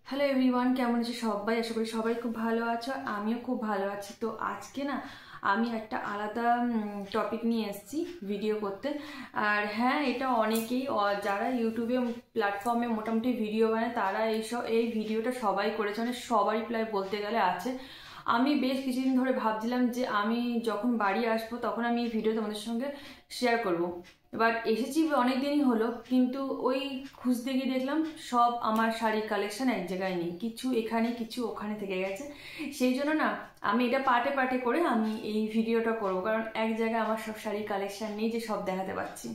Hello everyone, কেমন আছে সবাই? আশা করি সবাই খুব ভালো আছো। আমিও খুব ভালো আছি। তো আজকে না আমি একটা আলাদা টপিক নিয়ে এসেছি ভিডিও করতে। আর হ্যাঁ, এটা অনেকেই যারা ইউটিউবে প্ল্যাটফর্মে মোটামুটি ভিডিও বানায় তারা এই ভিডিওটা সবাই করেছে, মানে সবারই প্রায় বলতে গেলে আছে। আমি বেশ কিছুদিন ধরে ভাবছিলাম যে আমি যখন বাড়ি আসবো তখন আমি এই ভিডিও তোমাদের সঙ্গে শেয়ার করব। এবার এসেছি অনেক দিনই হলো, কিন্তু ওই খুঁজতে গিয়ে দেখলাম সব আমার শাড়ির কালেকশন এক জায়গায় নেই, কিছু এখানে কিছু ওখানে থেকে গেছে। সেই জন্য না আমি এটা পার্টে পার্টে করে আমি এই ভিডিওটা করব, কারণ এক জায়গায় আমার সব শাড়ির কালেকশন নেই যে সব দেখাতে পারছি।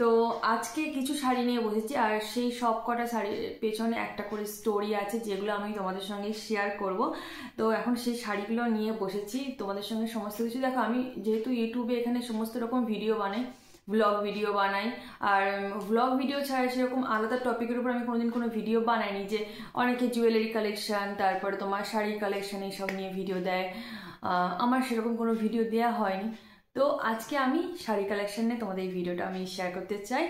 তো আজকে কিছু শাড়ি নিয়ে বসেছি, আর সেই সব কটা শাড়ির পেছনে একটা করে স্টোরি আছে যেগুলো আমি তোমাদের সঙ্গে শেয়ার করব। তো এখন সেই শাড়িগুলো নিয়ে বসেছি তোমাদের সঙ্গে সমস্ত কিছু। দেখো, আমি যেহেতু ইউটিউবে এখানে সমস্ত রকম ভিডিও বানাই, ব্লগ ভিডিও বানাই, আর ব্লগ ভিডিও ছাড়া সেরকম আলাদা টপিকের উপর আমি কোনোদিন কোনো ভিডিও বানাইনি। যে অনেকে জুয়েলারি কালেকশন, তারপরে তোমার শাড়ির কালেকশন এইসব নিয়ে ভিডিও দেয়, আমার সেরকম কোনো ভিডিও দেওয়া হয়নি। তো আজকে আমি শাড়ি কালেকশন নিয়ে তোমাদের এই ভিডিওটা আমি শেয়ার করতে চাই।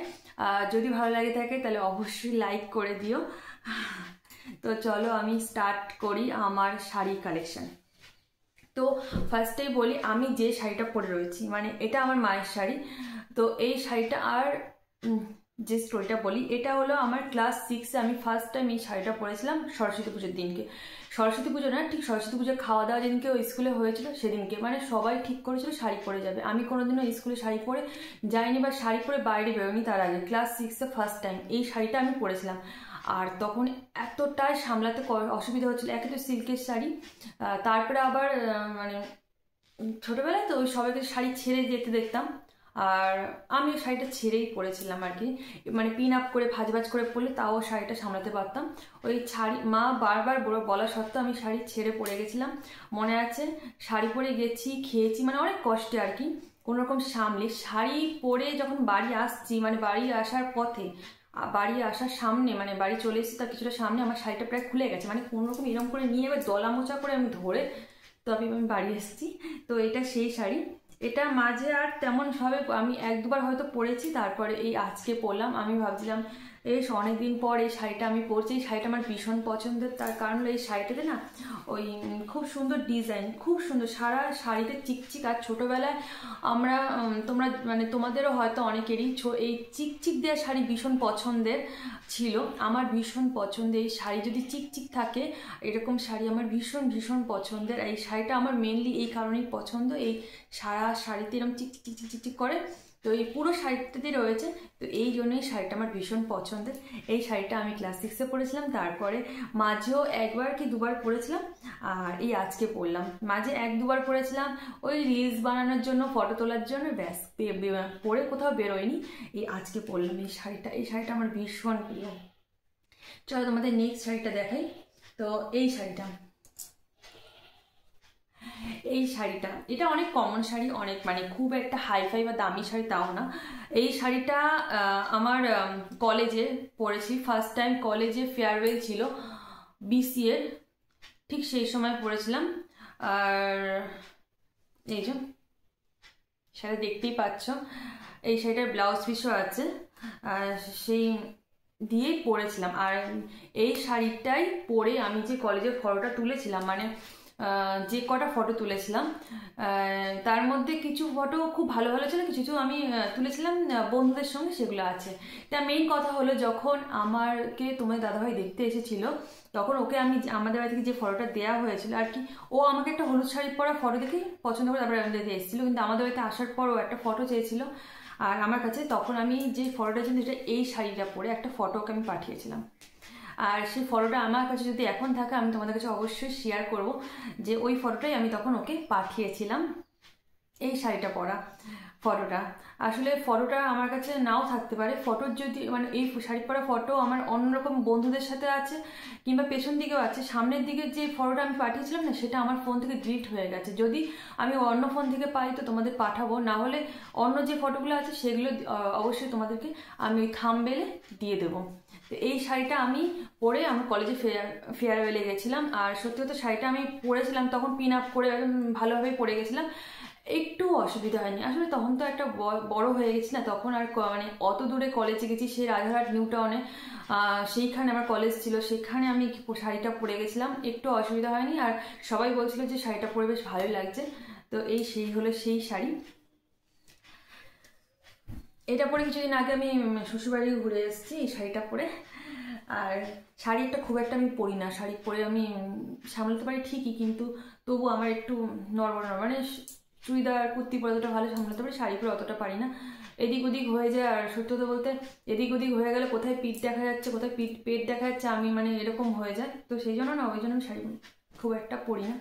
যদি ভালো লাগে থাকে তাহলে অবশ্যই লাইক করে দিও। তো চলো আমি স্টার্ট করি আমার শাড়ি কালেকশন। তো ফার্স্টেই বলি, আমি যে শাড়িটা পরে রয়েছি মানে এটা আমার মায়ের শাড়ি। তো এই শাড়িটা আর যে স্টোরিটা বলি, এটা হলো আমার ক্লাস 6-এ আমি ফার্স্ট টাইম এই শাড়িটা পরেছিলাম সরস্বতী পুজোর দিনকে। সরস্বতী পুজো না, ঠিক সরস্বতী পুজো খাওয়া দাওয়া যেদিনকে ওই স্কুলে হয়েছিল সেদিনকে, মানে সবাই ঠিক করেছিল শাড়ি পরে যাবে। আমি কোনোদিনও স্কুলে শাড়ি পরে যাইনি বা শাড়ি পরে বাইরে বেরোনি। তার আগে ক্লাস 6-এ ফার্স্ট টাইম এই শাড়িটা আমি পরেছিলাম। আর তখন এতটাই সামলাতে অসুবিধা হচ্ছিল, একে তো সিল্কের শাড়ি, তারপরে আবার মানে ছোটবেলায় তো ওই সবাইকে শাড়ি ছেড়ে যেতে দেখতাম, আর আমি ওই শাড়িটা ছেড়েই পরেছিলাম আর কি। মানে পিন আপ করে ভাজ ভাজ করে পরলে তাও শাড়িটা সামলাতে পারতাম। ওই শাড়ি মা বারবার বলা সত্ত্বেও আমি শাড়ি ছেড়ে পরে গেছিলাম। মনে আছে, শাড়ি পরে গেছি, খেয়েছি, মানে অনেক কষ্টে আর কি কোনো রকম সামলে। শাড়ি পরে যখন বাড়ি আসছি, মানে বাড়ি আসার পথে, বাড়ি আসার সামনে, মানে বাড়ি চলে এসেছি তার কিছুটা সামনে আমার শাড়িটা প্রায় খুলে গেছে, মানে কোনোরকম এরকম করে নিয়ে এবার দলা মোচা করে আমি ধরে তবে আমি বাড়ি এসেছি। তো এটা সেই শাড়ি। এটা মাঝে আর তেমন ভাবে আমি এক দুবার হয়তো পরেছি, তারপরে এই আজকে পরলাম। আমি ভাবছিলাম বেশ অনেকদিন পর এই শাড়িটা আমি পরছি। এই শাড়িটা আমার ভীষণ পছন্দের, তার কারণ এই শাড়িটাতে না ওই খুব সুন্দর ডিজাইন, খুব সুন্দর সারা শাড়িতে চিকচিক। আর ছোটোবেলায় আমরা তোমরা মানে তোমাদেরও হয়তো অনেকেরই এই চিকচিক দেওয়া শাড়ি ভীষণ পছন্দের ছিল। আমার ভীষণ পছন্দের এই শাড়ি, যদি চিকচিক থাকে এরকম শাড়ি আমার ভীষণ ভীষণ পছন্দের। এই শাড়িটা আমার মেনলি এই কারণেই পছন্দ, এই সারা শাড়িতে এরকম চিকচিক চিকচিক চিকচিক করে, তো এই পুরো শাড়িটাতেই রয়েছে। তো এই জন্যই শাড়িটা আমার ভীষণ পছন্দের। এই শাড়িটা আমি ক্লাস 6-এ পরেছিলাম, তারপরে মাঝেও একবার কি দুবার পরেছিলাম, আর এই আজকে পরলাম। মাঝে এক দুবার পরেছিলাম ওই রিলস বানানোর জন্য, ফটো তোলার জন্য, ব্যাস, পরে কোথাও বেরোয়নি। এই আজকে পরলাম এই শাড়িটা। এই শাড়িটা আমার ভীষণ প্রিয়। চলো তোমাদের নেক্সট শাড়িটা দেখাই। তো এই শাড়িটা, এই শাড়িটা এটা অনেক কমন শাড়ি, অনেক মানে খুব একটা হাইফাই বা দামি শাড়ি তাও না। এই শাড়িটা আমার কলেজে পরেছি ফার্স্ট টাইম। কলেজে ফেয়ারওয়েল ছিল BCA, ঠিক সেই সময় পরেছিলাম। আর এই যে শাড়ি দেখতেই পাচ্ছ, এই শাড়িটার ব্লাউজ পিসও আছে, আর সেই দিয়েই পরেছিলাম। আর এই শাড়িটাই পরে আমি যে কলেজের ফটোটা তুলেছিলাম, মানে যে কটা ফটো তুলেছিলাম তার মধ্যে কিছু ফটো খুব ভালো ভালো ছিল, কিছু আমি তুলেছিলাম বন্ধুদের সঙ্গে, সেগুলো আছে। তা মেইন কথা হলো, যখন আমাকে তোমার দাদাভাই দেখতে এসেছিল তখন ওকে আমি আমাদের বাড়ি থেকে যে ফটোটা দেওয়া হয়েছিল আর কি, ও আমাকে একটা হলুদ শাড়ি পরা ফটো দেখে পছন্দ করে তারপরে আমাদের এসেছিলো, কিন্তু আমাদের বাড়িতে আসার পর ও একটা ফটো চেয়েছিল আর আমার কাছে, তখন আমি যে ফটোটা ছিল যেটা এই শাড়িটা পরে একটা ফটো ওকে আমি পাঠিয়েছিলাম। আর সেই ফটোটা আমার কাছে যদি এখন থাকে আমি তোমাদের কাছে অবশ্যই শেয়ার করব, যে ওই ফটোটাই আমি তখন ওকে পাঠিয়েছিলাম, এই শাড়িটা পরা ফটোটা। আসলে ফটোটা আমার কাছে নাও থাকতে পারে, ফটোর যদি মানে এই শাড়ি পরা ফটো আমার অন্যরকম বন্ধুদের সাথে আছে, কিংবা পেছন দিকেও আছে। সামনের দিকে যে ফটোটা আমি পাঠিয়েছিলাম না, সেটা আমার ফোন থেকে ডিলিট হয়ে গেছে। যদি আমি অন্য ফোন থেকে পাই তো তোমাদের পাঠাবো, না হলে অন্য যে ফটোগুলো আছে সেগুলো অবশ্যই তোমাদেরকে আমি ওই থাম্বনেলে দিয়ে দেবো। তো এই শাড়িটা আমি পরে আমার কলেজে ফেয়ারওয়েলে গেছিলাম, আর সত্যি কথা শাড়িটা আমি পরেছিলাম তখন পিন আপ করে ভালোভাবে পরে গেছিলাম। একটু অসুবিধা হয়নি। আসলে তখন তো একটা বড় হয়ে গেছি না, তখন আর মানে অত দূরে কলেজে গেছি, সেই রাজারহাট নিউ টাউনে, সেইখানে আমার কলেজ ছিল, সেখানে আমি শাড়িটা পরে গেছিলাম, একটু অসুবিধা হয়নি। আর সবাই বলছিল যে শাড়িটা পরে বেশ ভালোই লাগছে। তো সেই হলো সেই শাড়ি। এটা পরে কিছুদিন আগে আমি শ্বশুরবাড়ি ঘুরে এসেছি এই শাড়িটা পরে। আর শাড়ি একটা খুব একটা আমি পরি না, শাড়ি পরে আমি সামলাতে পারি ঠিকই, কিন্তু তবু আমার একটু নড়বড় মানে চুড়িদার কুর্তি পরে অতটা ভালো সামলাতে পারি, শাড়ি পরে অতটা পারি না, এদিক ওদিক হয়ে যায়। আর সত্যি কথা বলতে এদিক ওদিক হয়ে গেলে কোথায় পিঠ দেখা যাচ্ছে, কোথায় পেট দেখা যাচ্ছে, আমি মানে এরকম হয়ে যায়। তো সেই জন্য না, ওই জন্য আমি শাড়ি খুব একটা পরি না,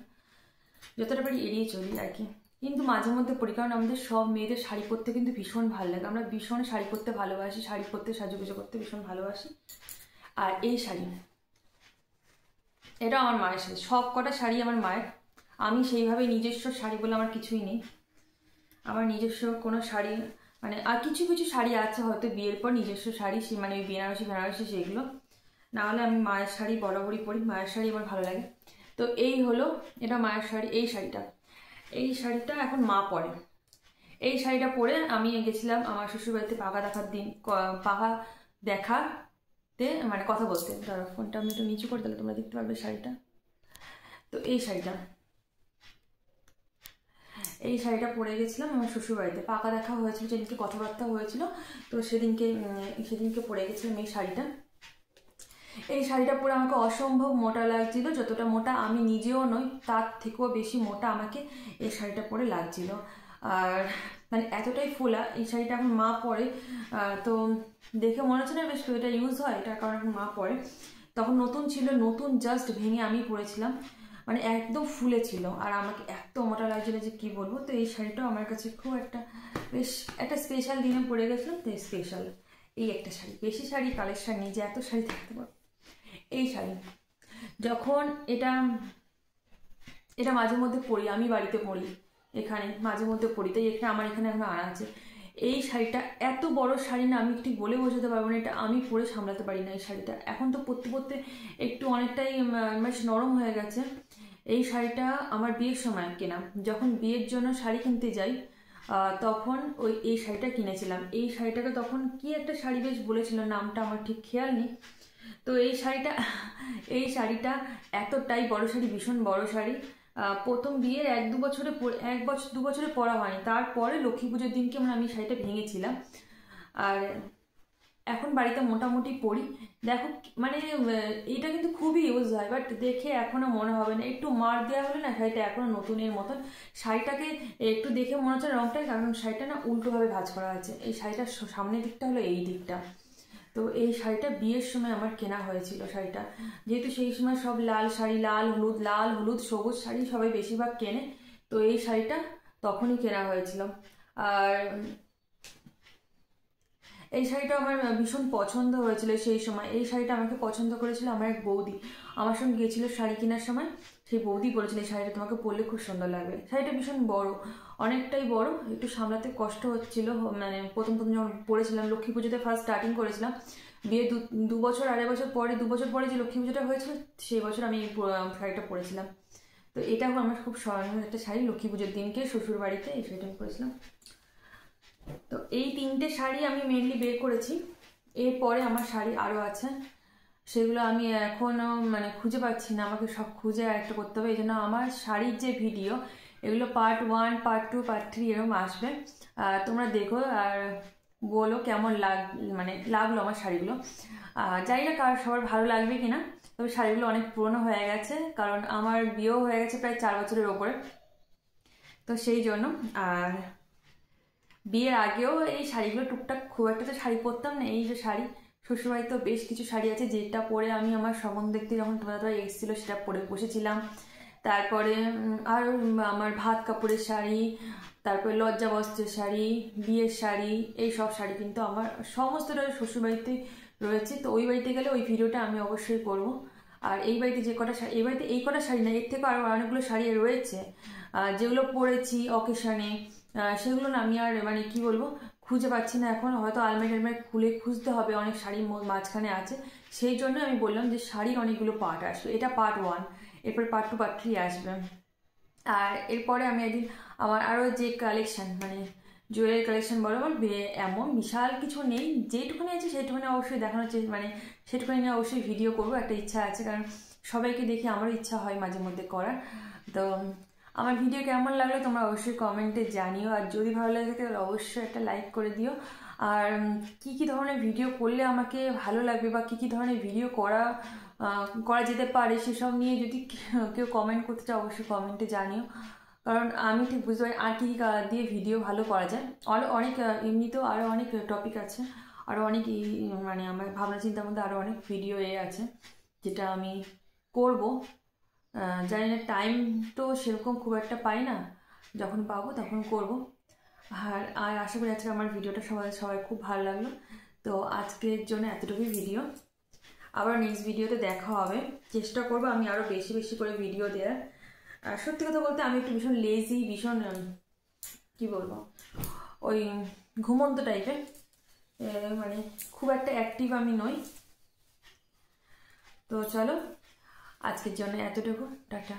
যতটা পারি এড়িয়ে চলি আর কি। কিন্তু মাঝে মধ্যে পরি, কারণ আমাদের সব মেয়েদের শাড়ি পরতে কিন্তু ভীষণ ভালো লাগে, আমরা ভীষণ শাড়ি পরতে ভালোবাসি, শাড়ি পরতে সাজুগুজু করতে ভীষণ ভালোবাসি। আর এই শাড়ি, এটা আমার মায়ের শাড়ি, সব কটা শাড়ি আমার মায়ের। আমি সেইভাবে নিজস্ব শাড়ি বলে আমার কিছুই নেই, আমার নিজস্ব কোনো শাড়ি মানে, আর কিছু কিছু শাড়ি আছে হয়তো বিয়ের পর নিজস্ব শাড়ি, মানে ওই বেনারসি সেইগুলো, না হলে আমি মায়ের শাড়ি বরাবরই পরি, মায়ের শাড়ি আমার ভালো লাগে। তো এই হলো, এটা মায়ের শাড়ি। এই শাড়িটা এখন মা পরে। এই শাড়িটা পরে আমি গেছিলাম আমার শ্বশুরবাড়িতে পাখা দেখার দিন, পাখা দেখাতে মানে কথা বলতে। ধরো ফোনটা আমি একটু নিচু করে দিলে তোমরা দেখতে পারবে শাড়িটা। তো এই শাড়িটা পরে গেছিলাম আমার শ্বশুরবাড়িতে, পাকা দেখা হয়েছিল, যেদিনকে কথাবার্তা হয়েছিল, তো সেদিনকে পরে গেছিলাম এই শাড়িটা। এই শাড়িটা পরে আমাকে অসম্ভব মোটা লাগছিল, যতটা মোটা আমি নিজেও নই তার থেকেও বেশি মোটা আমাকে এই শাড়িটা পরে লাগছিল। আর মানে এতটাই ফোলা এই শাড়িটা এখন মা পরে, তো দেখে মনে হচ্ছে না বেশ এটা ইউজ হয়, এটার কারণ এখন মা পরে। তখন নতুন ছিল, নতুন জাস্ট ভেঙে আমি পরেছিলাম, মানে একদম ফুলে ছিল, আর আমাকে এত মোটা লাগছিল যে কি বলবো। তো এই শাড়িটাও আমার কাছে খুব একটা বেশ একটা স্পেশাল দিনে পরে গেছিলাম, তো স্পেশাল এই একটা শাড়ি। বেশি শাড়ি কালেকশন নেই যে এত শাড়ি থাকতে পারবো। এই শাড়ি যখন এটা মাঝে মধ্যে পরি, আমি বাড়িতে পরি, এখানে মাঝে মধ্যে পরি, তাই আমার এখানে এখন আনা আছে। এই শাড়িটা এত বড় শাড়ি না, আমি ঠিক বলে বোঝাতে পারবো না, এটা আমি পরে সামলাতে পারি না এই শাড়িটা। এখন তো পরতে পরতে একটু অনেকটাই বেশ নরম হয়ে গেছে। এই শাড়িটা আমার বিয়ের সময় কেনা, যখন বিয়ের জন্য শাড়ি কিনতে যাই তখন এই শাড়িটা কিনেছিলাম। এই শাড়িটাকে তখন কি একটা শাড়ি বেশ বলেছিল, নামটা আমার ঠিক খেয়াল নেই। তো এই শাড়িটা এতটাই বড় শাড়ি, ভীষণ বড় শাড়ি। প্রথম বিয়ের 1-2 বছরে পরা হয়নি, তারপরে লক্ষ্মী পুজোর দিনকে আমি শাড়িটা ভেঙেছিলাম। আর এখন বাড়িতে মোটামুটি পরি। দেখো মানে এটা কিন্তু খুবই ইউজ হয়, বাট দেখে এখনো মনে হবে না, একটু মার দেওয়া হলে না শাড়িটা এখনো নতুনের মতন। শাড়িটাকে একটু দেখে মনে হচ্ছে রংটাই, কারণ শাড়িটা না উল্টোভাবে ভাঁজ করা আছে। এই শাড়িটার সামনের দিকটা হলো এই দিকটা। তো এই শাড়িটা বিয়ের সময় আমার কেনা হয়েছিল শাড়িটা, যেহেতু সেই সময় সব লাল শাড়ি, লাল হলুদ সবুজ শাড়ি সবাই বেশিরভাগ কেনে, তো এই শাড়িটা তখনই কেনা হয়েছিল। আর এই শাড়িটা আমার ভীষণ পছন্দ হয়েছিল সেই সময়। এই শাড়িটা আমাকে পছন্দ করেছিল আমার এক বৌদি, আমার সঙ্গে গিয়েছিল শাড়ি কেনার সময়। সেই বৌদি বলেছিল এই শাড়িটা তোমাকে পরলে খুব সুন্দর লাগবে। শাড়িটা ভীষণ বড়, অনেকটাই বড়, একটু সামলাতে কষ্ট হচ্ছিল। মানে প্রথম যখন পরেছিলাম, লক্ষ্মী পুজোতে ফার্স্ট স্টার্টিং করেছিলাম, বিয়ে 2 বছর পরে যে লক্ষ্মী পুজোটা হয়েছিল সেই বছর আমি এই শাড়িটা পরেছিলাম। তো এটাও আমার খুব স্মরণীয় একটা শাড়ি, লক্ষ্মী পুজোর দিনকে শ্বশুর বাড়িতে এই শাড়িটা আমি পরেছিলাম। তো এই 3টে শাড়ি আমি মেনলি বের করেছি, এরপরে আমার শাড়ি আরও আছে, সেগুলো আমি এখনও মানে খুঁজে পাচ্ছি না, আমাকে সব খুঁজে একটা করতে হবে। এই জন্য আমার শাড়ির যে ভিডিও, এগুলো পার্ট 1, পার্ট 2, পার্ট 3 এরকম আসবে। তোমরা দেখো আর বলো কেমন লাগলো আমার শাড়িগুলো। জানি না সবার ভালো লাগবে কিনা, তবে শাড়িগুলো অনেক পুরনো হয়ে গেছে, কারণ আমার বিয়েও হয়ে গেছে প্রায় 4 বছরের ওপরে, তো সেই জন্য। আর বিয়ের আগেও এই শাড়িগুলো টুকটাক খুব একটা তো শাড়ি পরতাম না, এই যে শাড়ি শ্বশুরবাড়িতেও বেশ কিছু শাড়ি আছে, যেটা পরে আমি আমার সম্বন্ধ দেখতে যখন তোমরা এসেছিলো সেটা পরে বসেছিলাম। তারপরে আর আমার ভাত কাপড়ের শাড়ি, তারপরে লজ্জা বস্ত্রের শাড়ি, বিয়ের শাড়ি, এই সব শাড়ি কিন্তু আমার সমস্তটা শ্বশুরবাড়িতে রয়েছে। তো ওই বাড়িতে গেলে ওই ভিডিওটা আমি অবশ্যই করবো। আর এই বাড়িতে যে কটা শাড়ি, এই বাড়িতে এই কটা শাড়ি না, এর থেকে আরও অনেকগুলো শাড়ি রয়েছে যেগুলো পরেছি অকেশনে, সেগুলো না আমি আর মানে কি বলবো খুঁজে পাচ্ছি না এখন, হয়তো আলমারি খুলে খুঁজতে হবে, অনেক শাড়ি মাঝখানে আছে। সেই জন্য আমি বললাম যে শাড়ির অনেকগুলো পার্ট আসবে, এটা পার্ট 1, এরপর পার্ট 2, পার্ট 3 আসবে। আর এরপরে আমি একদিন আমার আরও যে কালেকশান মানে জুয়েলারি কালেকশন বলো, আমার এমন বিশাল কিছু নেই, যেটুকুনি আছে সেইটুকুনি অবশ্যই দেখানোর মানে সেটুকুনি নিয়ে অবশ্যই ভিডিও করবো, একটা ইচ্ছা আছে, কারণ সবাইকে দেখে আমারও ইচ্ছা হয় মাঝে মধ্যে করার। তো আমার ভিডিও কেমন লাগলো তোমরা অবশ্যই কমেন্টে জানিও, আর যদি ভালো লাগে থাকে তাহলে অবশ্যই একটা লাইক করে দিও। আর কি কি ধরনের ভিডিও করলে আমাকে ভালো লাগবে বা কি কি ধরনের ভিডিও করা যেতে পারে সেসব নিয়ে যদি কেউ কমেন্ট করতে চাও অবশ্যই কমেন্টে জানিও, কারণ আমি ঠিক বুঝতে পারি আর কি দিয়ে ভিডিও ভালো করা যায়। আরও অনেক এমনিতেও আরও অনেক টপিক আছে, আরও অনেক মানে আমার ভাবনা চিন্তার মধ্যে আরও অনেক ভিডিও আছে যেটা আমি করব। জানি না, টাইম তো সেরকম খুব একটা পাই না, যখন পাবো তখন করব। আর আশা করি আজকে আমার ভিডিওটা সবাই খুব ভালো লাগলো। তো আজকের জন্য এতটুকুই ভিডিও, আবার নেক্সট ভিডিওতে দেখা হবে। চেষ্টা করবো আমি আরও বেশি বেশি করে ভিডিও দেওয়ার। আর সত্যি কথা বলতে আমি একটু ভীষণ লেজি, ভীষণ কি বলবো, ওই ঘুমন্ত টাইপের, মানে খুব একটা অ্যাক্টিভ আমি নই। তো চলো আজকের জন্য এতটুকু, টাটা।